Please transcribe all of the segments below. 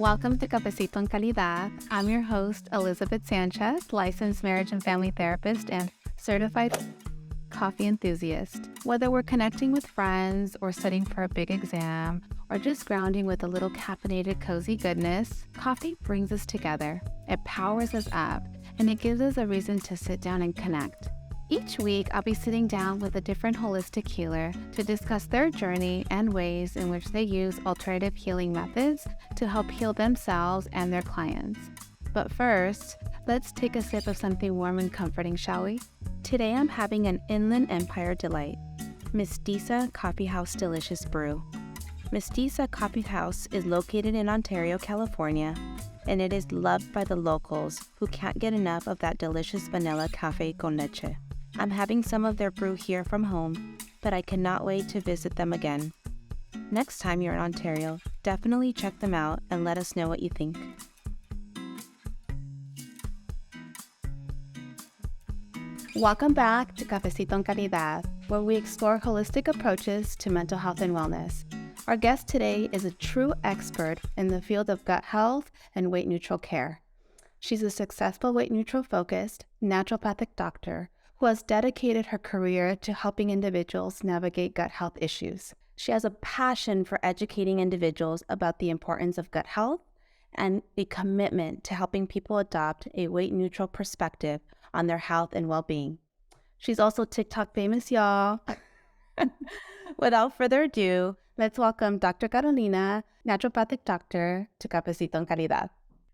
Welcome to Cafecito y Calidad. I'm your host, Elizabeth Sanchez, licensed marriage and family therapist and certified coffee enthusiast. Whether we're connecting with friends or studying for a big exam or just grounding with a little caffeinated cozy goodness, coffee brings us together. It powers us up and it gives us a reason to sit down and connect. Each week, I'll be sitting down with a different holistic healer to discuss their journey and ways in which they use alternative healing methods to help heal themselves and their clients. But first, let's take a sip of something warm and comforting, shall we? Today, I'm having an Inland Empire delight, Mestiza Coffee House Delicious Brew. Mestiza Coffee House is located in Ontario, California, and it is loved by the locals who can't get enough of that delicious vanilla cafe con leche. I'm having some of their brew here from home, but I cannot wait to visit them again. Next time you're in Ontario, definitely check them out and let us know what you think. Welcome back to Cafecito y Calidad, where we explore holistic approaches to mental health and wellness. Our guest today is a true expert in the field of gut health and weight neutral care. She's a successful weight neutral focused naturopathic doctor who has dedicated her career to helping individuals navigate gut health issues. She has a passion for educating individuals about the importance of gut health and a commitment to helping people adopt a weight neutral perspective on their health and well-being. She's also TikTok famous, y'all. Without further ado, let's welcome Dr. Carolina, naturopathic doctor, to Cafecito y Calidad.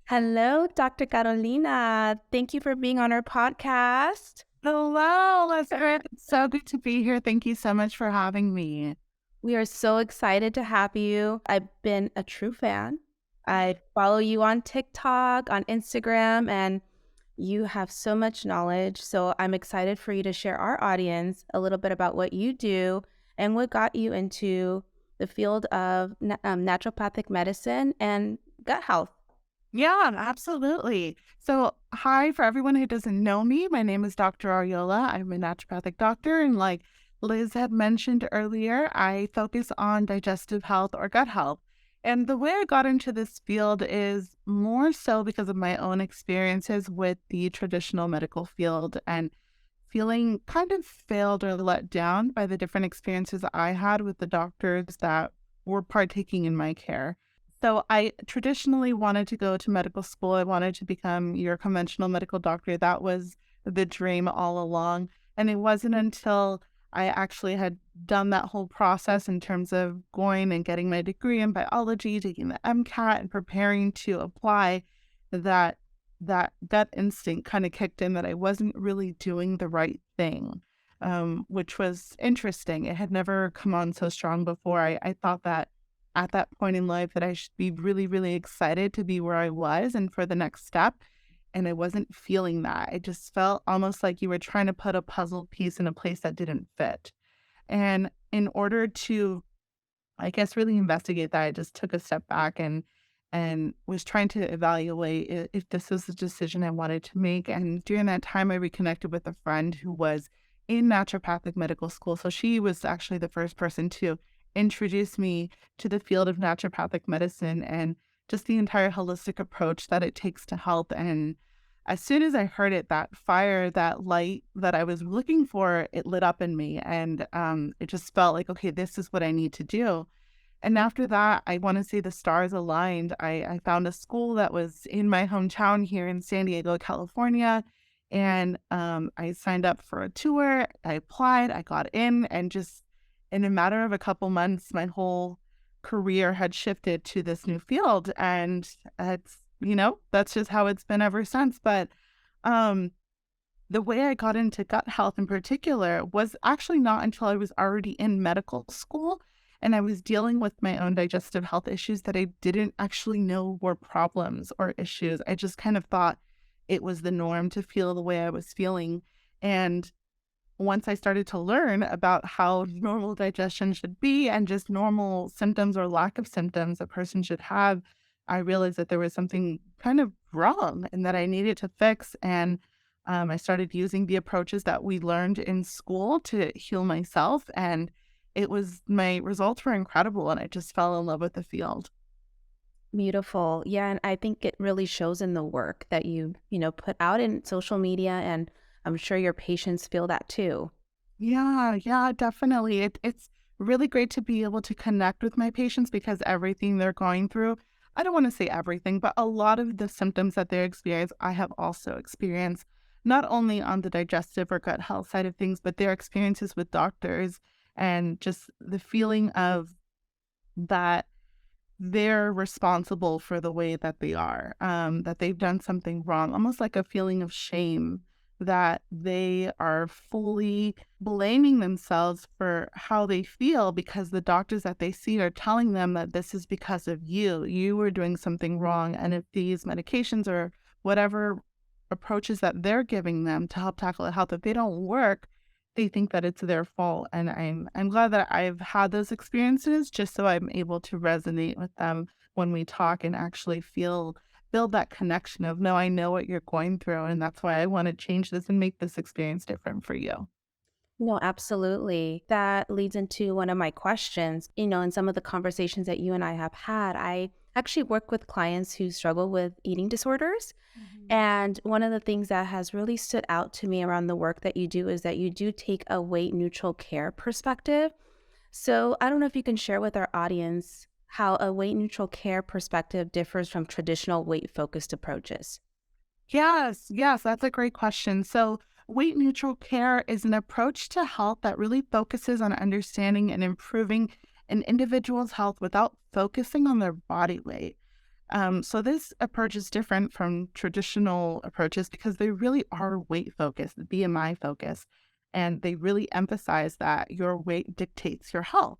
Hello, Dr. Carolina. Thank you for being on our podcast. Hello, Elizabeth. It's so good to be here. Thank you so much for having me. We are so excited to have you. I've been a true fan. I follow you on TikTok, on Instagram, and you have so much knowledge. So I'm excited for you to share our audience a little bit about what you do and what got you into the field of naturopathic medicine and gut health. Yeah, absolutely. So, hi, for everyone who doesn't know me, my name is Dr. Arreola. I'm a naturopathic doctor, and like Liz had mentioned earlier, I focus on digestive health or gut health. And the way I got into this field is more so because of my own experiences with the traditional medical field and feeling kind of failed or let down by the different experiences I had with the doctors that were partaking in my care. So I traditionally wanted to go to medical school. I wanted to become your conventional medical doctor. That was the dream all along. And it wasn't until I actually had done that whole process in terms of going and getting my degree in biology, taking the MCAT and preparing to apply that gut instinct kind of kicked in that I wasn't really doing the right thing, which was interesting. It had never come on so strong before. I thought that at that point in life that I should be really, really excited to be where I was and for the next step. And I wasn't feeling that. I just felt almost like you were trying to put a puzzle piece in a place that didn't fit. And in order to, I guess, really investigate that, I just took a step back and was trying to evaluate if this was the decision I wanted to make. And during that time, I reconnected with a friend who was in naturopathic medical school. So she was actually the first person to introduce me to the field of naturopathic medicine and just the entire holistic approach that it takes to health. And as soon as I heard it, that fire, that light that I was looking for, it lit up in me. And it just felt like, okay, this is what I need to do. And after that, I want to say the stars aligned. I found a school that was in my hometown here in San Diego, California. And I signed up for a tour. I applied, I got in, and just in a matter of a couple months, my whole career had shifted to this new field. And it's, that's just how it's been ever since. But the way I got into gut health in particular was actually not until I was already in medical school and I was dealing with my own digestive health issues that I didn't actually know were problems or issues. I just kind of thought it was the norm to feel the way I was feeling. And once I started to learn about how normal digestion should be and just normal symptoms or lack of symptoms a person should have, I realized that there was something kind of wrong and that I needed to fix. And I started using the approaches that we learned in school to heal myself. And my results were incredible. And I just fell in love with the field. Beautiful. Yeah, and I think it really shows in the work that you put out in social media, and I'm sure your patients feel that too. Yeah, yeah, definitely. It's really great to be able to connect with my patients because everything they're going through, I don't want to say everything, but a lot of the symptoms that they experience, I have also experienced, not only on the digestive or gut health side of things, but their experiences with doctors and just the feeling of that they're responsible for the way that they are, that they've done something wrong, almost like a feeling of shame that they are fully blaming themselves for how they feel because the doctors that they see are telling them that this is because of you. You were doing something wrong. And if these medications or whatever approaches that they're giving them to help tackle the health, if they don't work, they think that it's their fault. And I'm glad that I've had those experiences just so I'm able to resonate with them when we talk and actually build that connection of, no, I know what you're going through, and that's why I want to change this and make this experience different for you. No, absolutely. That leads into one of my questions. In some of the conversations that you and I have had, I actually work with clients who struggle with eating disorders. Mhm. And one of the things that has really stood out to me around the work that you do is that you do take a weight neutral care perspective. So I don't know if you can share with our audience how a weight neutral care perspective differs from traditional weight focused approaches. Yes, yes, that's a great question. So, weight neutral care is an approach to health that really focuses on understanding and improving an individual's health without focusing on their body weight. So this approach is different from traditional approaches because they really are weight focused, BMI focused, and they really emphasize that your weight dictates your health.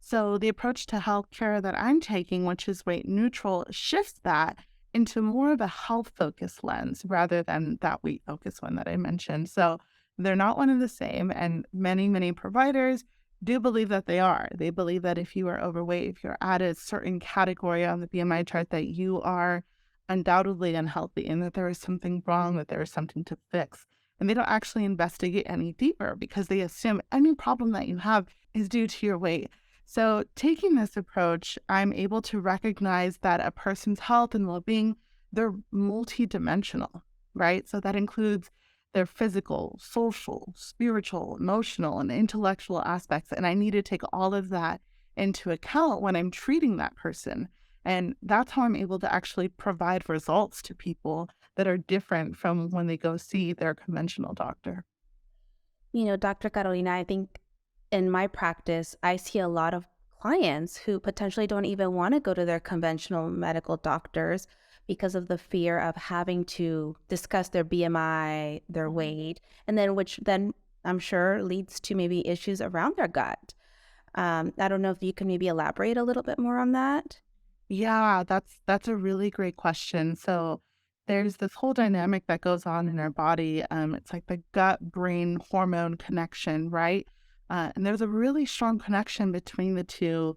So the approach to healthcare that I'm taking, which is weight neutral, shifts that into more of a health focused lens rather than that weight focused one that I mentioned. So they're not one and the same. And many providers do believe that they are. They believe that if you are overweight, if you're at a certain category on the BMI chart, that you are undoubtedly unhealthy and that there is something wrong, that there is something to fix. And they don't actually investigate any deeper because they assume any problem that you have is due to your weight. So, taking this approach, I'm able to recognize that a person's health and well being, they're multidimensional, right? So, that includes their physical, social, spiritual, emotional, and intellectual aspects. And I need to take all of that into account when I'm treating that person. And that's how I'm able to actually provide results to people that are different from when they go see their conventional doctor. Dr. Carolina, I think in my practice, I see a lot of clients who potentially don't even want to go to their conventional medical doctors because of the fear of having to discuss their BMI, their Mhm. weight, and then which then I'm sure leads to maybe issues around their gut. I don't know if you can maybe elaborate a little bit more on that. Yeah, that's a really great question. So there's this whole dynamic that goes on in our body. It's like the gut-brain hormone connection, right? And there's a really strong connection between the two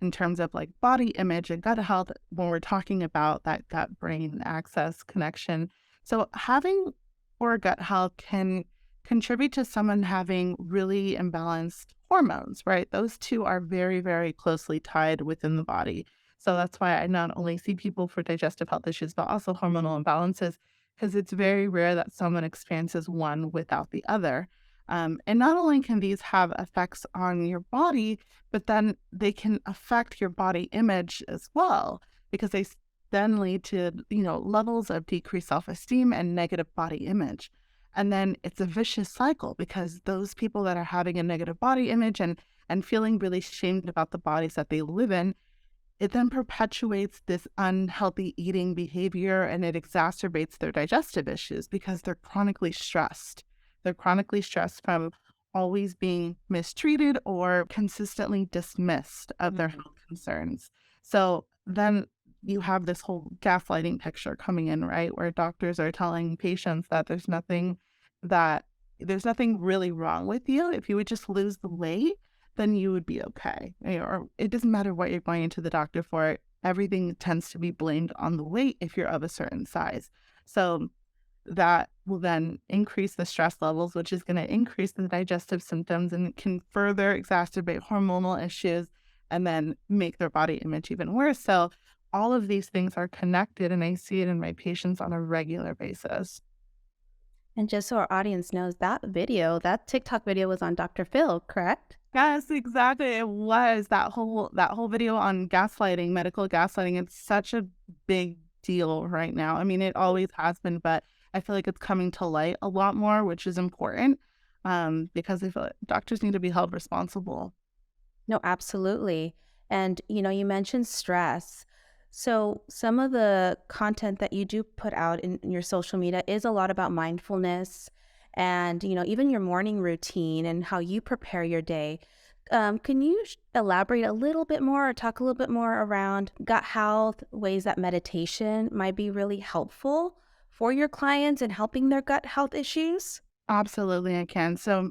in terms of like body image and gut health when we're talking about that gut-brain axis connection. So having poor gut health can contribute to someone having really imbalanced hormones, right? Those two are very closely tied within the body. So that's why I not only see people for digestive health issues, but also hormonal imbalances, because it's very rare that someone experiences one without the other. And not only can these have effects on your body, but then they can affect your body image as well, because then lead to, levels of decreased self-esteem and negative body image. And then it's a vicious cycle because those people that are having a negative body image and feeling really shamed about the bodies that they live in, it then perpetuates this unhealthy eating behavior and it exacerbates their digestive issues because they're chronically stressed. They're chronically stressed from always being mistreated or consistently dismissed of their health concerns. So then you have this whole gaslighting picture coming in, right? Where doctors are telling patients that that there's nothing really wrong with you. If you would just lose the weight, then you would be okay. Or it doesn't matter what you're going into the doctor for. Everything tends to be blamed on the weight if you're of a certain size. So that will then increase the stress levels, which is going to increase the digestive symptoms and can further exacerbate hormonal issues and then make their body image even worse. So all of these things are connected, and I see it in my patients on a regular basis. And just so our audience knows, that TikTok video was on Dr. Phil, correct? Yes, exactly. It was that whole video on gaslighting, medical gaslighting. It's such a big deal right now. I mean, it always has been, but I feel like it's coming to light a lot more, which is important, because I feel like doctors need to be held responsible. No, absolutely. And, you mentioned stress. So some of the content that you do put out in your social media is a lot about mindfulness and, even your morning routine and how you prepare your day. Can you elaborate a little bit more or talk a little bit more around gut health, ways that meditation might be really helpful for your clients in helping their gut health issues? Absolutely, I can. So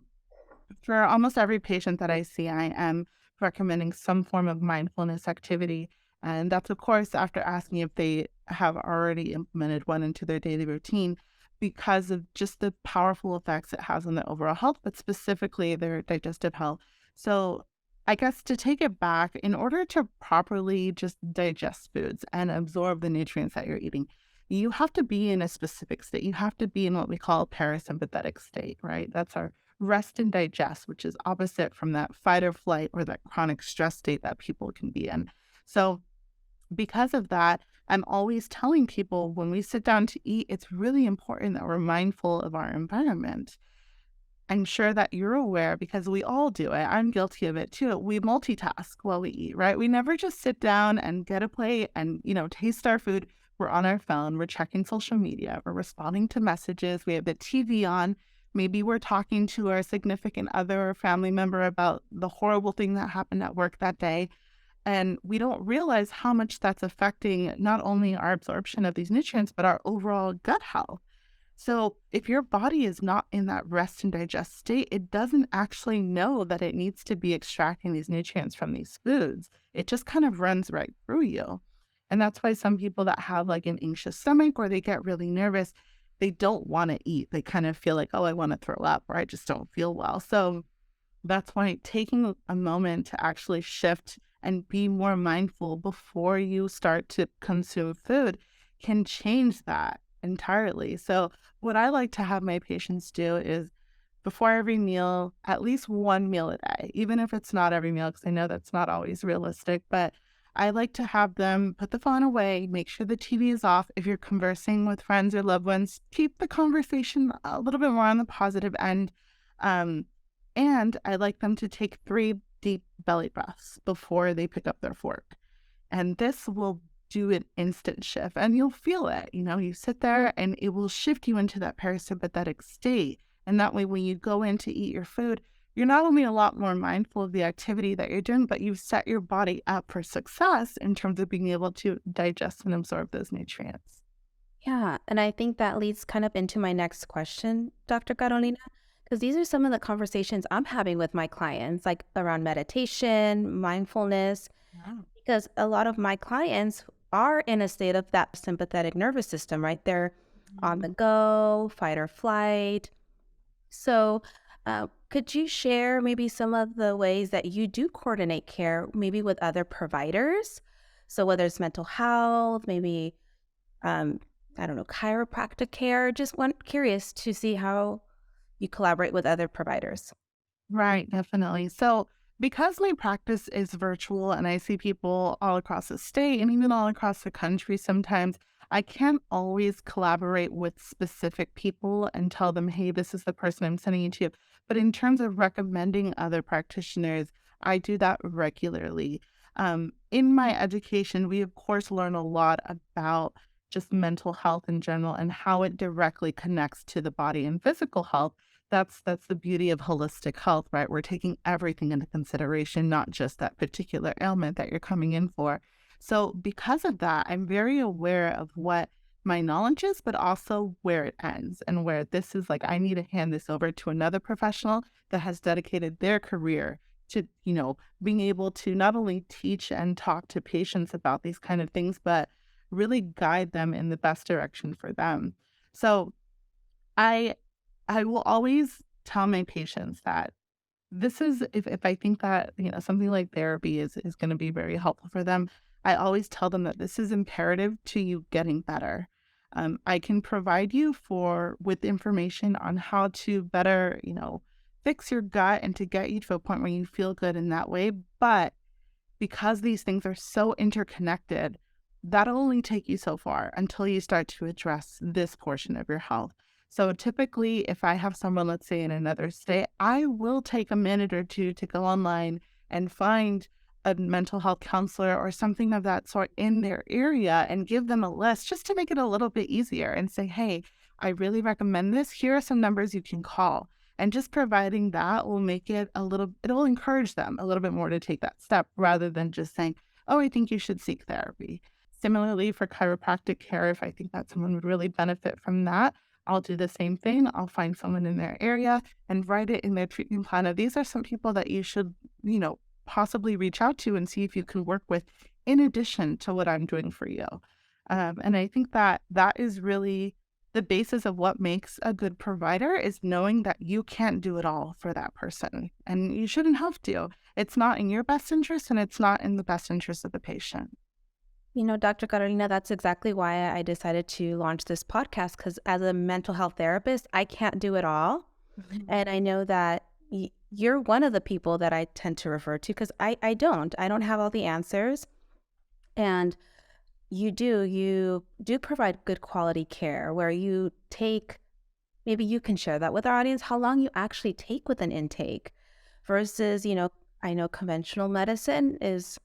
for almost every patient that I see, I am recommending some form of mindfulness activity. And that's, of course, after asking if they have already implemented one into their daily routine because of just the powerful effects it has on their overall health, but specifically their digestive health. So, I guess to take it back, in order to properly just digest foods and absorb the nutrients that you're eating, you have to be in a specific state. You have to be in what we call parasympathetic state, right? That's our rest and digest, which is opposite from that fight or flight or that chronic stress state that people can be in. So, because of that, I'm always telling people when we sit down to eat, it's really important that we're mindful of our environment. I'm sure that you're aware because we all do it. I'm guilty of it too. We multitask while we eat, right? We never just sit down and get a plate and, taste our food. We're on our phone, we're checking social media, we're responding to messages, we have the TV on. Maybe we're talking to our significant other or family member about the horrible thing that happened at work that day. And we don't realize how much that's affecting not only our absorption of these nutrients, but our overall gut health. So if your body is not in that rest and digest state, it doesn't actually know that it needs to be extracting these nutrients from these foods. It just kind of runs right through you. And that's why some people that have like an anxious stomach or they get really nervous, they don't want to eat. They kind of feel like, oh, I want to throw up or I just don't feel well. So that's why taking a moment to actually shift and be more mindful before you start to consume food can change that entirely. So, what I like to have my patients do is before every meal, at least one meal a day, even if it's not every meal, because I know that's not always realistic, but I like to have them put the phone away, make sure the TV is off. If you're conversing with friends or loved ones, keep the conversation a little bit more on the positive end. Um, and I like them to take 3 deep belly breaths before they pick up their fork. And this will do an instant shift and you'll feel it. You sit there and it will shift you into that parasympathetic state. And that way, when you go in to eat your food, you're not only a lot more mindful of the activity that you're doing, but you've set your body up for success in terms of being able to digest and absorb those nutrients. Yeah, and I think that leads kind of into my next question, Dr. Carolina, because these are some of the conversations I'm having with my clients, like around meditation, mindfulness, Wow. because a lot of my clients are in a state of that sympathetic nervous system, right? They're on the go, fight or flight. So, could you share maybe some of the ways that you do coordinate care, maybe with other providers? So, whether it's mental health, maybe um, I don't know, chiropractic care. Just curious to see how you collaborate with other providers. Right, definitely. So, because my practice is virtual and I see people all across the state and even all across the country sometimes, I can't always collaborate with specific people and tell them, hey, this is the person I'm sending you to. But in terms of recommending other practitioners, I do that regularly. In my education, we of course learn a lot about just mental health in general and how it directly connects to the body and physical health. That's the beauty of holistic health, right? We're taking everything into consideration, not just that particular ailment that you're coming in for. So because of that, I'm very aware of what my knowledge is, but also where it ends and where this is like, I need to hand this over to another professional that has dedicated their career to, being able to not only teach and talk to patients about these kind of things, but really guide them in the best direction for them. So I I will always tell my patients that this is if I think that, something like therapy is going to be very helpful for them, I always tell them that this is imperative to you getting better. I can provide you with information on how to better, fix your gut and to get you to a point where you feel good in that way. But because these things are so interconnected, that'll only take you so far until you start to address this portion of your health. So typically, if I have someone, let's say in another state, I will take a minute or two to go online and find a mental health counselor or something of that sort in their area and give them a list just to make it a little bit easier and say, hey, I really recommend this. Here are some numbers you can call. And just providing that will make it it'll encourage them a little bit more to take that step rather than just saying, oh, I think you should seek therapy. Similarly, for chiropractic care, if I think that someone would really benefit from that, I'll do the same thing. I'll find someone in their area and write it in their treatment plan. Now, these are some people that you should, possibly reach out to and see if you can work with in addition to what I'm doing for you. And I think that that is really the basis of what makes a good provider is knowing that you can't do it all for that person. And you shouldn't have to. It's not in your best interest and it's not in the best interest of the patient. Dr. Carolina, that's exactly why I decided to launch this podcast, because as a mental health therapist, I can't do it all. Mm-hmm. And I know that you're one of the people that I tend to refer to because I don't have all the answers. And you do provide good quality care where you take, maybe you can share that with our audience, how long you actually take with an intake versus, I know conventional medicine is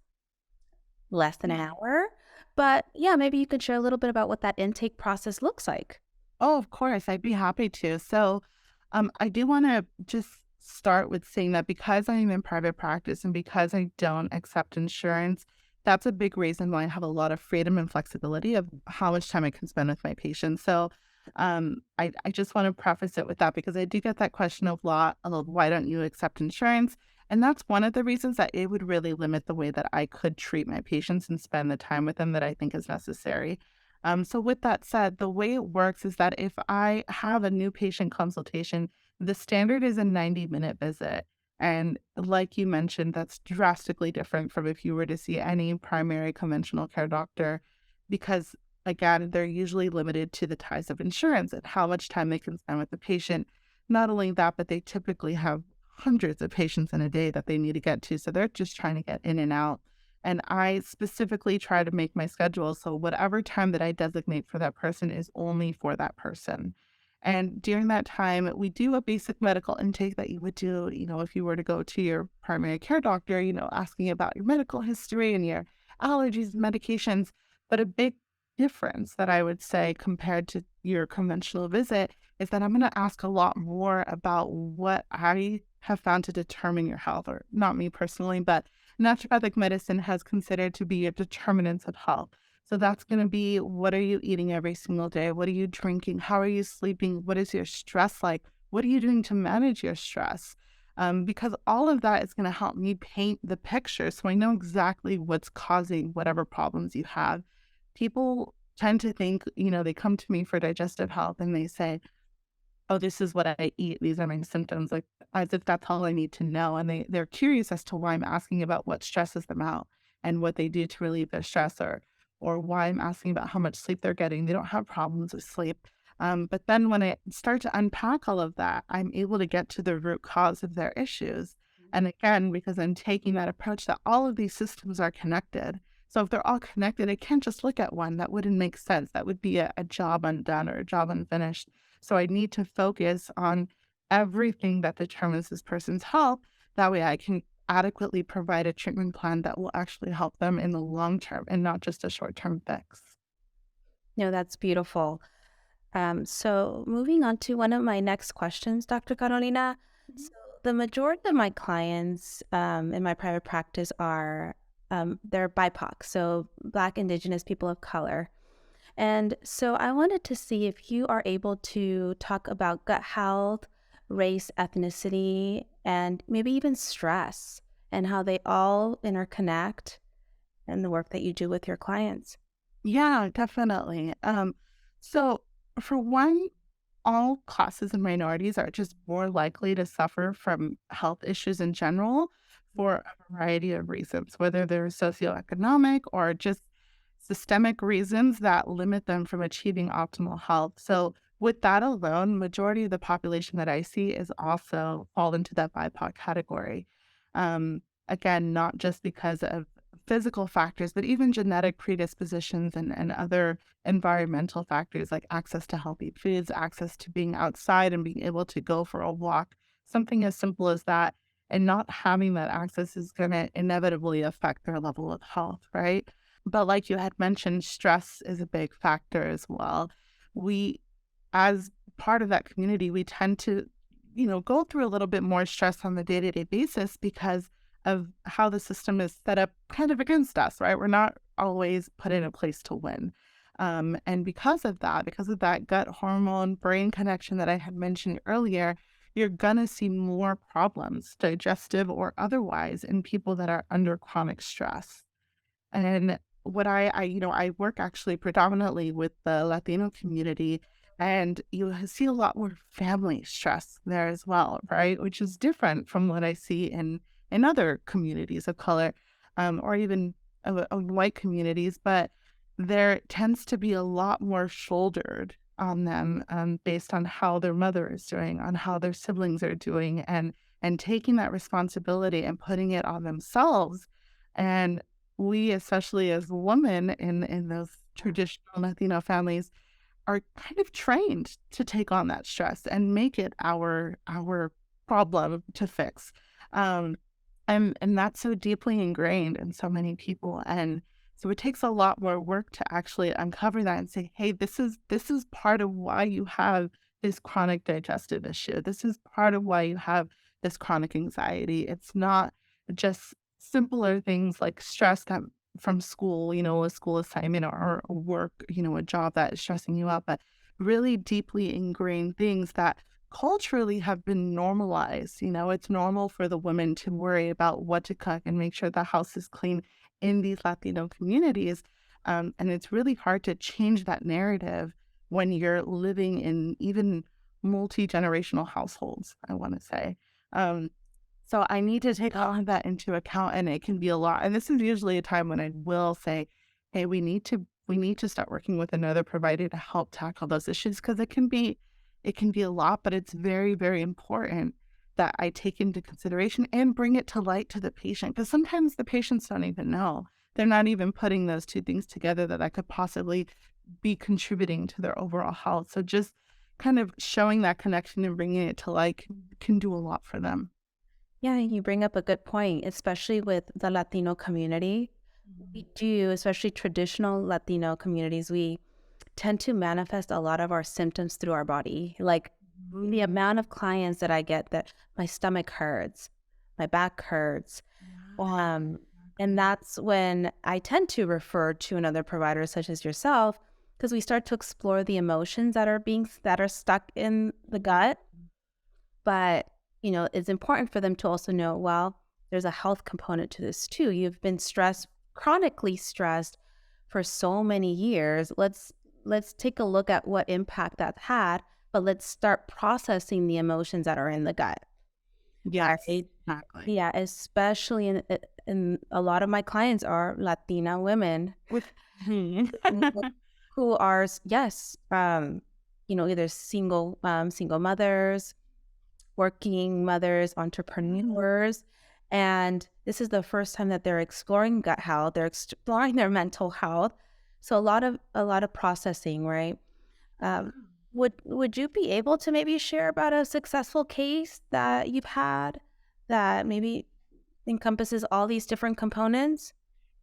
less than an hour, but yeah, maybe you could share a little bit about what that intake process looks like. Oh, of course, I'd be happy to. So I do want to just start with saying that because I'm in private practice and because I don't accept insurance, that's a big reason why I have a lot of freedom and flexibility of how much time I can spend with my patients. So I just want to preface it with that because I do get that question a lot of why don't you accept insurance? And that's one of the reasons that it would really limit the way that I could treat my patients and spend the time with them that I think is necessary. So with that said, the way it works is that if I have a new patient consultation, the standard is a 90-minute visit. And like you mentioned, that's drastically different from if you were to see any primary conventional care doctor, because again, they're usually limited to the ties of insurance and how much time they can spend with the patient. Not only that, but they typically have hundreds of patients in a day that they need to get to. So they're just trying to get in and out. And I specifically try to make my schedule so whatever time that I designate for that person is only for that person. And during that time, we do a basic medical intake that you would do, if you were to go to your primary care doctor, asking about your medical history and your allergies and medications. But a big difference that I would say compared to your conventional visit is that I'm going to ask a lot more about what I have found to determine your health, or not me personally, but naturopathic medicine has considered to be a determinants of health. So that's going to be, what are you eating every single day? What are you drinking? How are you sleeping? What is your stress like? What are you doing to manage your stress? Because all of that is going to help me paint the picture so I know exactly what's causing whatever problems you have. People tend to think, they come to me for digestive health and they say, oh, this is what I eat. These are my symptoms, like as if that's all I need to know. And they're curious as to why I'm asking about what stresses them out and what they do to relieve their stress, or why I'm asking about how much sleep they're getting. They don't have problems with sleep. But then when I start to unpack all of that, I'm able to get to the root cause of their issues. And again, because I'm taking that approach that all of these systems are connected. So if they're all connected, I can't just look at one. That wouldn't make sense. That would be a job undone or a job unfinished. So I need to focus on everything that determines this person's health. That way I can adequately provide a treatment plan that will actually help them in the long term and not just a short-term fix. No, that's beautiful. So moving on to one of my next questions, Dr. Carolina. Mm-hmm. So the majority of my clients in my private practice are, they're BIPOC, so Black, Indigenous, people of color. And so I wanted to see if you are able to talk about gut health, race, ethnicity, and maybe even stress, and how they all interconnect in the work that you do with your clients. Yeah, definitely. So for one, all classes and minorities are just more likely to suffer from health issues in general for a variety of reasons, whether they're socioeconomic or just systemic reasons that limit them from achieving optimal health. So with that alone, majority of the population that I see is also fall into that BIPOC category. Again, not just because of physical factors, but even genetic predispositions and other environmental factors like access to healthy foods, access to being outside and being able to go for a walk, something as simple as that. And not having that access is going to inevitably affect their level of health, right? But like you had mentioned, stress is a big factor as well. We, as part of that community, we tend to, go through a little bit more stress on the day-to-day basis because of how the system is set up kind of against us, right? We're not always put in a place to win. And because of that gut hormone brain connection that I had mentioned earlier, you're going to see more problems, digestive or otherwise, in people that are under chronic stress. And what I work actually predominantly with the Latino community, and you see a lot more family stress there as well, right? Which is different from what I see in other communities of color, or even of white communities. But there tends to be a lot more shouldered on them, based on how their mother is doing, on how their siblings are doing, and taking that responsibility and putting it on themselves. And we, especially as women in those traditional Latino families, are kind of trained to take on that stress and make it our problem to fix. And that's so deeply ingrained in so many people. And so it takes a lot more work to actually uncover that and say, hey, this is part of why you have this chronic digestive issue. This is part of why you have this chronic anxiety. It's not just simpler things like stress that from school, a school assignment or work, a job that is stressing you out, but really deeply ingrained things that culturally have been normalized. It's normal for the women to worry about what to cook and make sure the house is clean in these Latino communities. And it's really hard to change that narrative when you're living in even multi-generational households, I want to say. So I need to take all of that into account, and it can be a lot. And this is usually a time when I will say, hey, we need to start working with another provider to help tackle those issues, because it can be a lot, but it's very, very important that I take into consideration and bring it to light to the patient, because sometimes the patients don't even know. They're not even putting those two things together that could possibly be contributing to their overall health. So just kind of showing that connection and bringing it to light can do a lot for them. Yeah, you bring up a good point, especially with the Latino community. We do, especially traditional Latino communities, we tend to manifest a lot of our symptoms through our body. Like the amount of clients that I get that my stomach hurts, my back hurts. And that's when I tend to refer to another provider such as yourself, because we start to explore the emotions that are stuck in the gut. But it's important for them to also know, well, there's a health component to this too. You've been chronically stressed for so many years. Let's take a look at what impact that's had, but let's start processing the emotions that are in the gut. Yes, exactly. Yeah, especially in a lot of my clients are Latina women who are, yes, either single mothers, working mothers, entrepreneurs, and this is the first time that they're exploring gut health. They're exploring their mental health. So a lot of processing, right? Would you be able to maybe share about a successful case that you've had that maybe encompasses all these different components?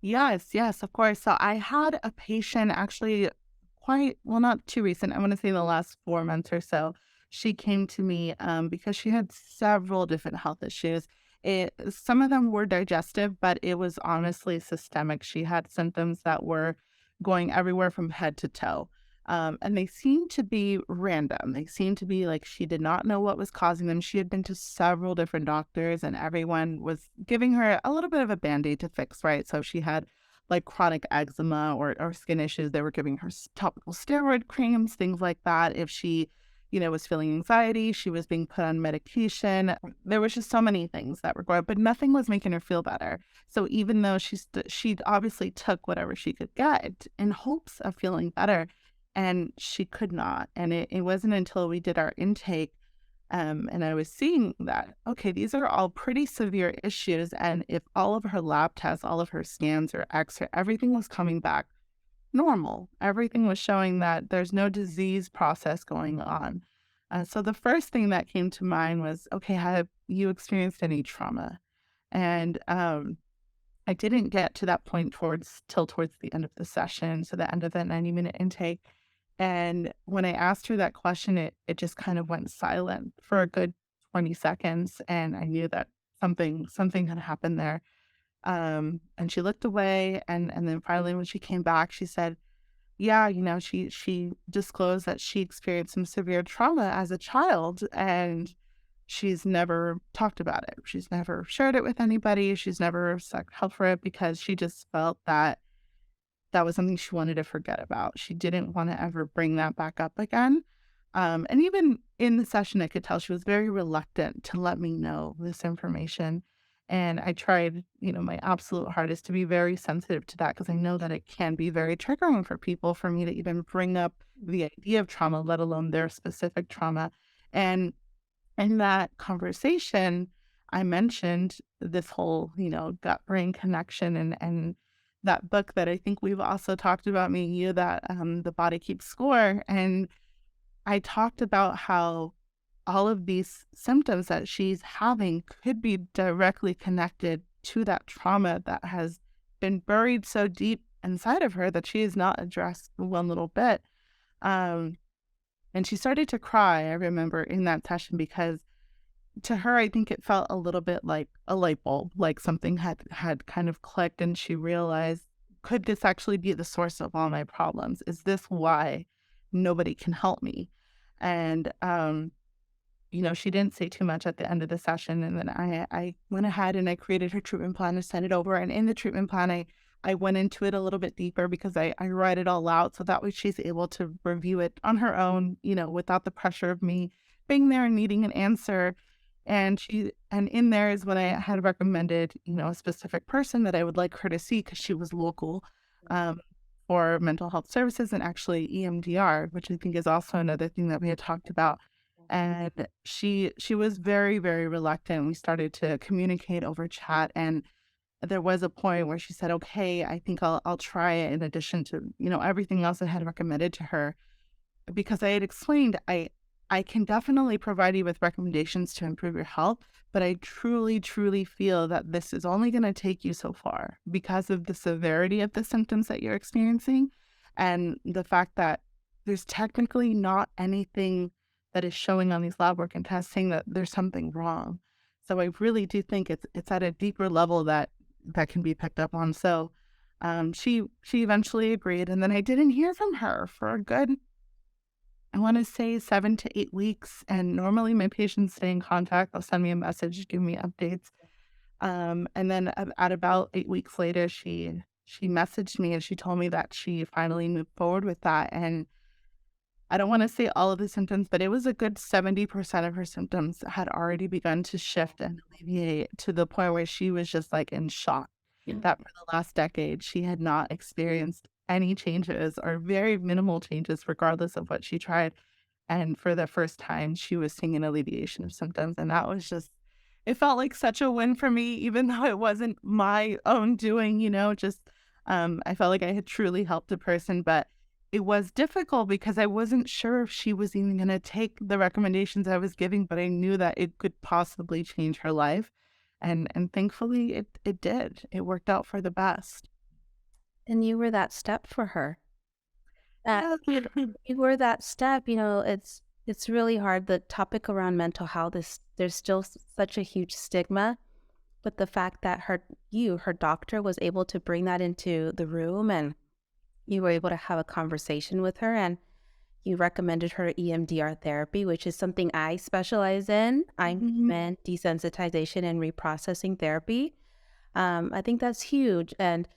Yes, of course. So I had a patient actually not too recent. I want to say in the last 4 months or so. She came to me because she had several different health issues. Some of them were digestive, but it was honestly systemic. She had symptoms that were going everywhere from head to toe. And they seemed to be random. They seemed to be like she did not know what was causing them. She had been to several different doctors, and everyone was giving her a little bit of a Band-Aid to fix, right? So if she had like chronic eczema or skin issues, they were giving her topical steroid creams, things like that. If she was feeling anxiety. She was being put on medication. There was just so many things that were going, but nothing was making her feel better. So even though she obviously took whatever she could get in hopes of feeling better, and she could not. And it wasn't until we did our intake, and I was seeing that, okay, these are all pretty severe issues. And if all of her lab tests, all of her scans or X-ray, everything was coming back normal. Everything was showing that there's no disease process going on. So the first thing that came to mind was, okay, have you experienced any trauma? And I didn't get to that point till towards the end of the session, so the end of that 90-minute intake. And when I asked her that question, it just kind of went silent for a good 20 seconds, and I knew that something had happened there. And she looked away, and then finally when she came back, she said, yeah, she disclosed that she experienced some severe trauma as a child, and she's never talked about it. She's never shared it with anybody. She's never sought help for it because she just felt that that was something she wanted to forget about. She didn't want to ever bring that back up again. And even in the session, I could tell she was very reluctant to let me know this information. And I tried, my absolute hardest to be very sensitive to that, because I know that it can be very triggering for people for me to even bring up the idea of trauma, let alone their specific trauma. And in that conversation, I mentioned this whole, gut-brain connection, and that book that I think we've also talked about, me and you, that The Body Keeps Score. And I talked about how all of these symptoms that she's having could be directly connected to that trauma that has been buried so deep inside of her that she has not addressed one little bit. And she started to cry, I remember, in that session, because to her, I think it felt a little bit like a light bulb, like something had kind of clicked, and she realized, could this actually be the source of all my problems? Is this why nobody can help me? And, she didn't say too much at the end of the session. And then I went ahead and I created her treatment plan and sent it over. And in the treatment plan, I went into it a little bit deeper, because I write it all out. So that way she's able to review it on her own, without the pressure of me being there and needing an answer. And in there is when I had recommended, a specific person that I would like her to see, because she was local, for mental health services, and actually EMDR, which I think is also another thing that we had talked about. And she was very, very reluctant. We started to communicate over chat, and there was a point where she said, okay, I think I'll try it, in addition to, everything else I had recommended to her, because I had explained, I can definitely provide you with recommendations to improve your health, but I truly, truly feel that this is only going to take you so far because of the severity of the symptoms that you're experiencing, and the fact that there's technically not anything that is showing on these lab work and tests saying that there's something wrong. So I really do think it's at a deeper level that can be picked up on. So she eventually agreed, and then I didn't hear from her for a good, I want to say 7 to 8 weeks. And normally my patients stay in contact. They'll send me a message, give me updates. And then at about 8 weeks later, she messaged me, and she told me that she finally moved forward with that. And I don't want to say all of the symptoms, but it was a good 70% of her symptoms had already begun to shift and alleviate, to the point where she was just like in shock that for the last decade, she had not experienced any changes, or very minimal changes, regardless of what she tried. And for the first time, she was seeing an alleviation of symptoms. And that was just, it felt like such a win for me, even though it wasn't my own doing, I felt like I had truly helped a person. But it was difficult because I wasn't sure if she was even going to take the recommendations I was giving, but I knew that it could possibly change her life. And thankfully it did. It worked out for the best. And you were that step for her. You were that step. It's really hard. The topic around mental health there's still such a huge stigma, but the fact that her doctor was able to bring that into the room, and you were able to have a conversation with her, and you recommended her EMDR therapy, which is something I specialize in. I'm in desensitization and reprocessing therapy. I think that's huge. And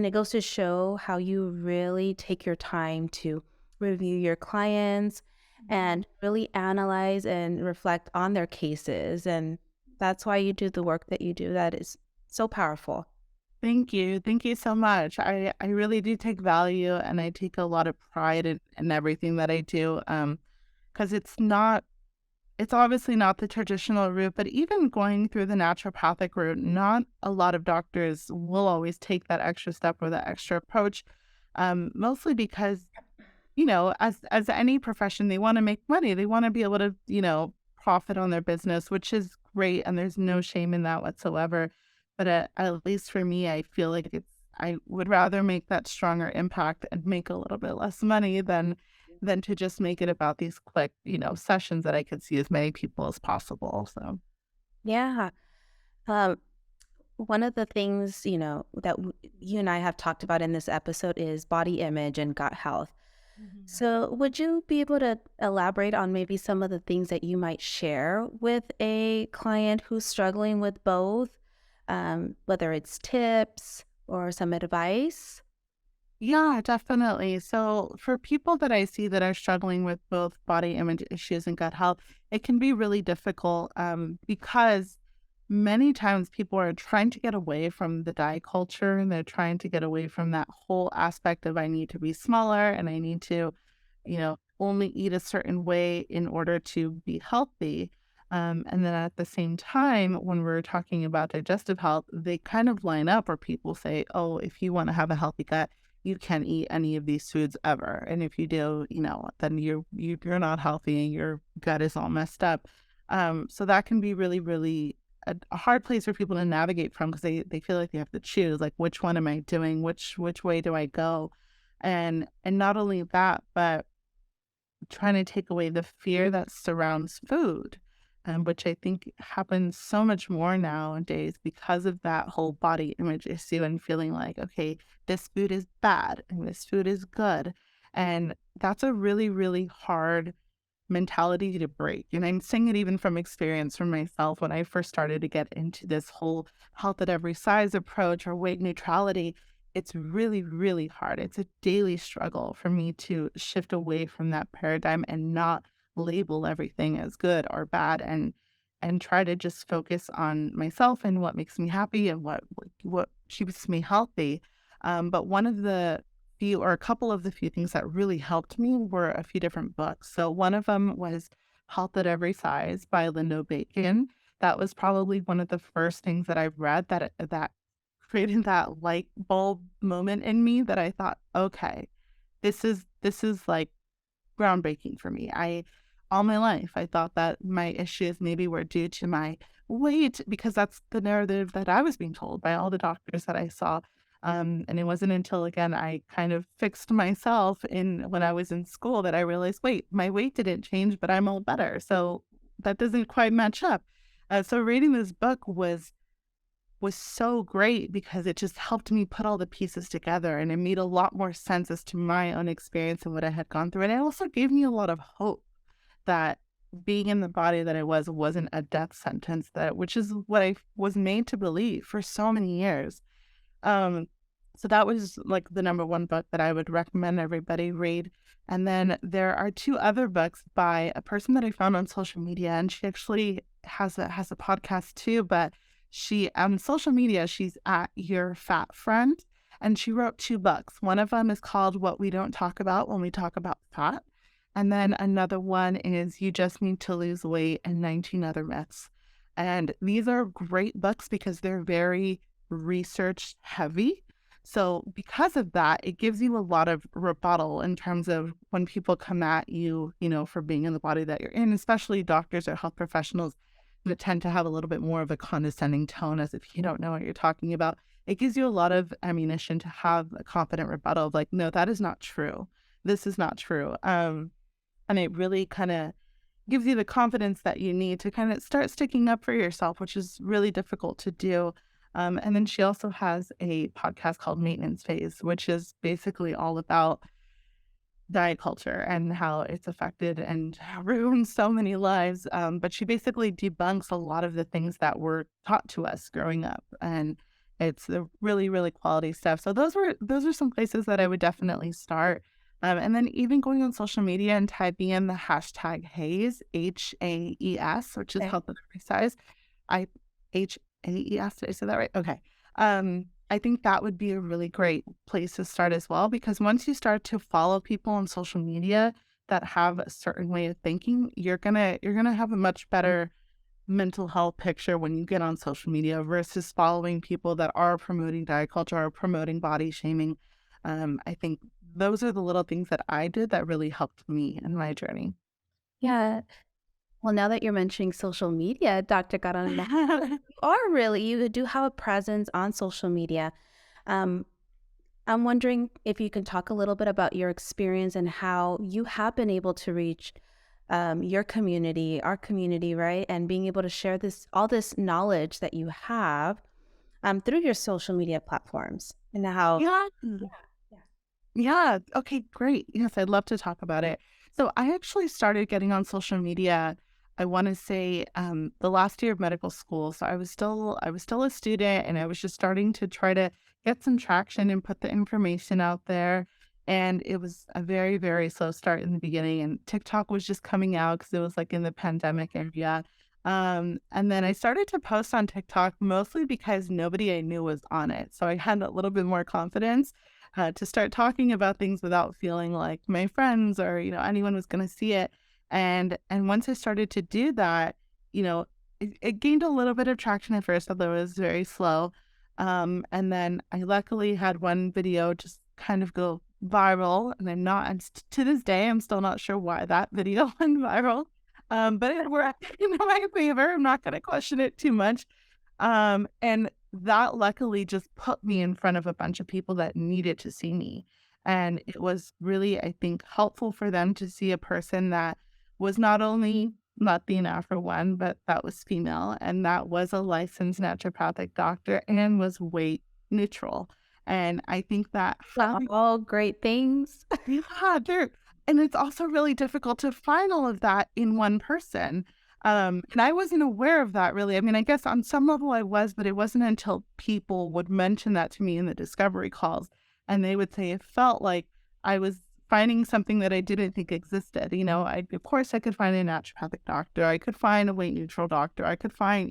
it goes to show how you really take your time to review your clients and really analyze and reflect on their cases. And that's why you do the work that you do. That is so powerful. Thank you. Thank you so much. I really do take value and I take a lot of pride in everything that I do. Because it's obviously not the traditional route, but even going through the naturopathic route, not a lot of doctors will always take that extra step or that extra approach. Mostly because, as any profession, they want to make money. They want to be able to, profit on their business, which is great. And there's no shame in that whatsoever. But at least for me, I feel like I would rather make that stronger impact and make a little bit less money than to just make it about these quick, sessions that I could see as many people as possible. So, Yeah. Um, One of the things, that you and I have talked about in this episode is body image and gut health. So, would you be able to elaborate on maybe some of the things that you might share with a client who's struggling with both, whether it's tips or some advice? yeah, definitely. So, for people that I see that are struggling with both body image issues and gut health, it can be really difficult because many times people are trying to get away from the diet culture and they're trying to get away from that whole aspect of I need to be smaller and I need to, only eat a certain way in order to be healthy. And then at the same time, when we're talking about digestive health, they kind of line up where people say, oh, if you want to have a healthy gut, you can't eat any of these foods ever. And if you do, then you're not healthy and your gut is all messed up. So that can be really, really a hard place for people to navigate from because they feel like they have to choose, like, which one am I doing? Which way do I go? And not only that, but trying to take away the fear that surrounds food, which I think happens so much more nowadays because of that whole body image issue and feeling like, okay, this food is bad and this food is good. And that's a really, really hard mentality to break. And I'm saying it even from experience from myself when I first started to get into this whole health at every size approach or weight neutrality. It's really, really hard. It's a daily struggle for me to shift away from that paradigm and not label everything as good or bad and try to just focus on myself and what makes me happy and what keeps me healthy. But one of the few or a couple of the few things that really helped me were a few different books. So one of them was Health at Every Size by Linda Bacon. That was probably one of the first things that I've read that created that light bulb moment in me that I thought, okay, this is like groundbreaking for me. All my life I thought that my issues maybe were due to my weight because that's the narrative that I was being told by all the doctors that I saw. And it wasn't until again I kind of fixed myself in when I was in school that I realized, wait, my weight didn't change, but I'm all better. So that doesn't quite match up. So reading this book was so great because it just helped me put all the pieces together and it made a lot more sense as to my own experience and what I had gone through. And it also gave me a lot of hope that being in the body that I wasn't a death sentence, which is what I was made to believe for so many years. So that was like the number one book that I would recommend everybody read. And then there are two other books by a person that I found on social media, and she actually has a podcast too, but she on social media, she's at Your Fat Friend, and she wrote two books. One of them is called What We Don't Talk About When We Talk About Fat. And then another one is You Just Need to Lose Weight and 19 Other Myths. And these are great books because they're very research heavy. So because of that, it gives you a lot of rebuttal in terms of when people come at you, for being in the body that you're in, especially doctors or health professionals that tend to have a little bit more of a condescending tone as if you don't know what you're talking about. It gives you a lot of ammunition to have a confident rebuttal of like, no, that is not true. This is not true. And it really kind of gives you the confidence that you need to kind of start sticking up for yourself, which is really difficult to do. And then she also has a podcast called Maintenance Phase, which is basically all about diet culture and how it's affected and ruined so many lives. But she basically debunks a lot of the things that were taught to us growing up. And it's the really, really quality stuff. So those are some places that I would definitely start. And then even going on social media and typing in the hashtag HAES, HAES, which is Okay. health and exercise. I HAES, did I say that right? Okay. I think that would be a really great place to start as well, because once you start to follow people on social media that have a certain way of thinking, you're gonna have a much better mental health picture when you get on social media versus following people that are promoting diet culture or promoting body shaming. I think those are the little things that I did that really helped me in my journey. Yeah. Well, now that you're mentioning social media, Dr. Carolina, you do have a presence on social media. Um, I'm wondering if you can talk a little bit about your experience and how you have been able to reach your community, our community, right? And being able to share all this knowledge that you have through your social media platforms and how. Yeah. Yeah. Yeah. Okay, great. Yes, I'd love to talk about it. So I actually started getting on social media, I want to say the last year of medical school. So I was still a student, and I was just starting to try to get some traction and put the information out there. And it was a very, very slow start in the beginning. And TikTok was just coming out because it was like in the pandemic area. And then I started to post on TikTok mostly because nobody I knew was on it. So I had a little bit more confidence to start talking about things without feeling like my friends or anyone was going to see it. And once I started to do that, it gained a little bit of traction at first, although it was very slow. And then I luckily had one video just kind of go viral, and to this day I'm still not sure why that video went viral. But it worked in my favor. I'm not going to question it too much. And that luckily just put me in front of a bunch of people that needed to see me. And it was really, I think, helpful for them to see a person that was not only Latina for one, but that was female and that was a licensed naturopathic doctor and was weight neutral. And I think that having All great things. yeah, there, and it's also really difficult to find all of that in one person. And I wasn't aware of that really. I mean, I guess on some level I was, but it wasn't until people would mention that to me in the discovery calls, and they would say it felt like I was finding something that I didn't think existed. Of course I could find a naturopathic doctor, I could find a weight neutral doctor, I could find,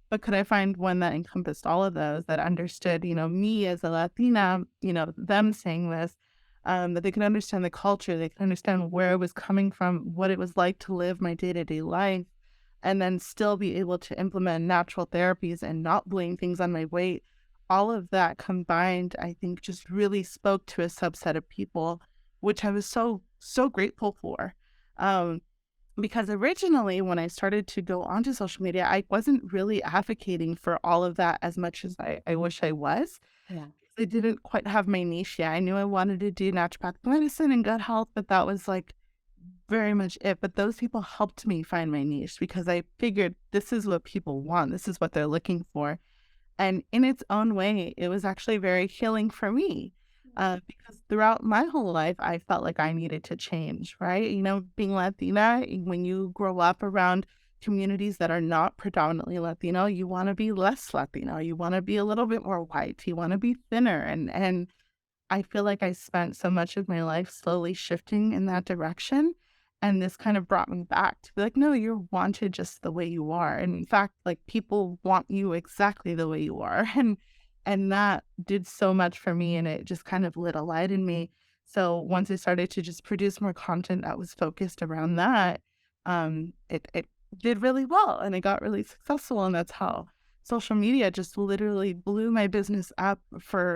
but could I find one that encompassed all of those, that understood, me as a Latina, them saying this, that they could understand the culture, they could understand where I was coming from, what it was like to live my day-to-day life, and then still be able to implement natural therapies and not blame things on my weight. All of that combined, I think, just really spoke to a subset of people, which I was so, so grateful for. Um, because originally, when I started to go onto social media, I wasn't really advocating for all of that as much as I wish I was. Yeah. I didn't quite have my niche yet. I knew I wanted to do naturopathic medicine and gut health, but that was like very much it. But those people helped me find my niche because I figured this is what people want. This is what they're looking for. And in its own way, it was actually very healing for me, because throughout my whole life, I felt like I needed to change, right? Being Latina, when you grow up around communities that are not predominantly Latino, you want to be less Latino. You want to be a little bit more white. You want to be thinner. And I feel like I spent so much of my life slowly shifting in that direction. And this kind of brought me back to be like, no, you're wanted just the way you are. And in fact, like people want you exactly the way you are. And that did so much for me. And it just kind of lit a light in me. So once I started to just produce more content that was focused around that, it did really well and it got really successful. And that's how social media just literally blew my business up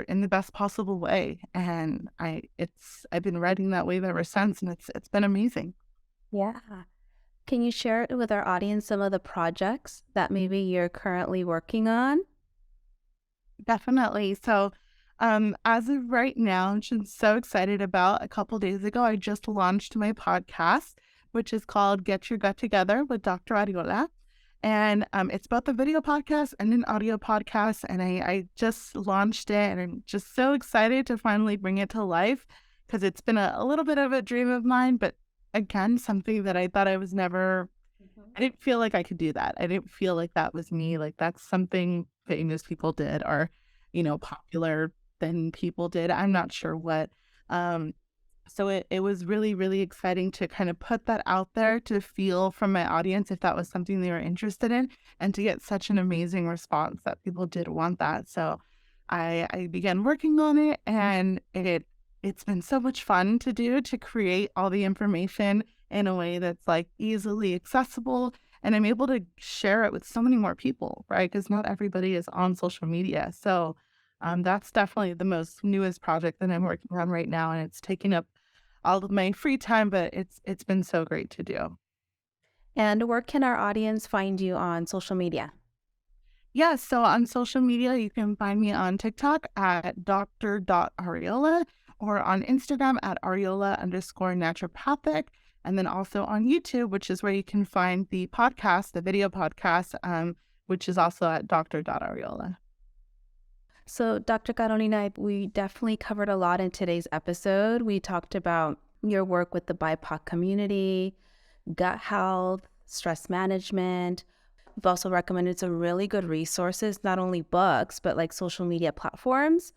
in the best possible way. And I've been riding that wave ever since, and it's been amazing. Yeah. Can you share with our audience some of the projects that maybe you're currently working on? Definitely. So, as of right now, I'm just so excited about a couple days ago, I just launched my podcast, which is called Get Your Gut Together with Dr. Arreola. And it's both a video podcast and an audio podcast. And I just launched it, and I'm just so excited to finally bring it to life because it's been a little bit of a dream of mine, but again, something that I thought I was never, I didn't feel like I could do that. I didn't feel like that was me. Like that's something famous people did or, popular than people did. I'm not sure what. Um, So it was really, really exciting to kind of put that out there, to feel from my audience if that was something they were interested in, and to get such an amazing response that people did want that. So I began working on it, and it's been so much fun to do, to create all the information in a way that's like easily accessible. And I'm able to share it with so many more people, right? Because not everybody is on social media. So that's definitely the most newest project that I'm working on right now. And it's taking up all of my free time, but it's been so great to do. And where can our audience find you on social media? Yeah, so on social media, you can find me on TikTok at dr.arreola, or on Instagram at Arreola_naturopathic. And then also on YouTube, which is where you can find the podcast, the video podcast, which is also at dr.arreola. So, Dr. Carolina, we definitely covered a lot in today's episode. We talked about your work with the BIPOC community, gut health, stress management. We've also recommended some really good resources, not only books, but like social media platforms,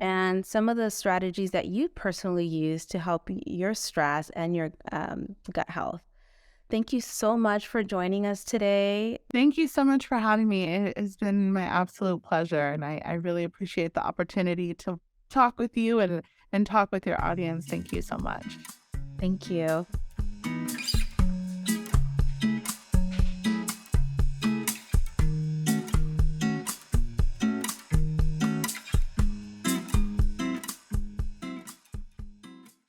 and some of the strategies that you personally use to help your stress and your gut health. Thank you so much for joining us today. Thank you so much for having me. It has been my absolute pleasure, and I really appreciate the opportunity to talk with you and talk with your audience. Thank you so much. Thank you.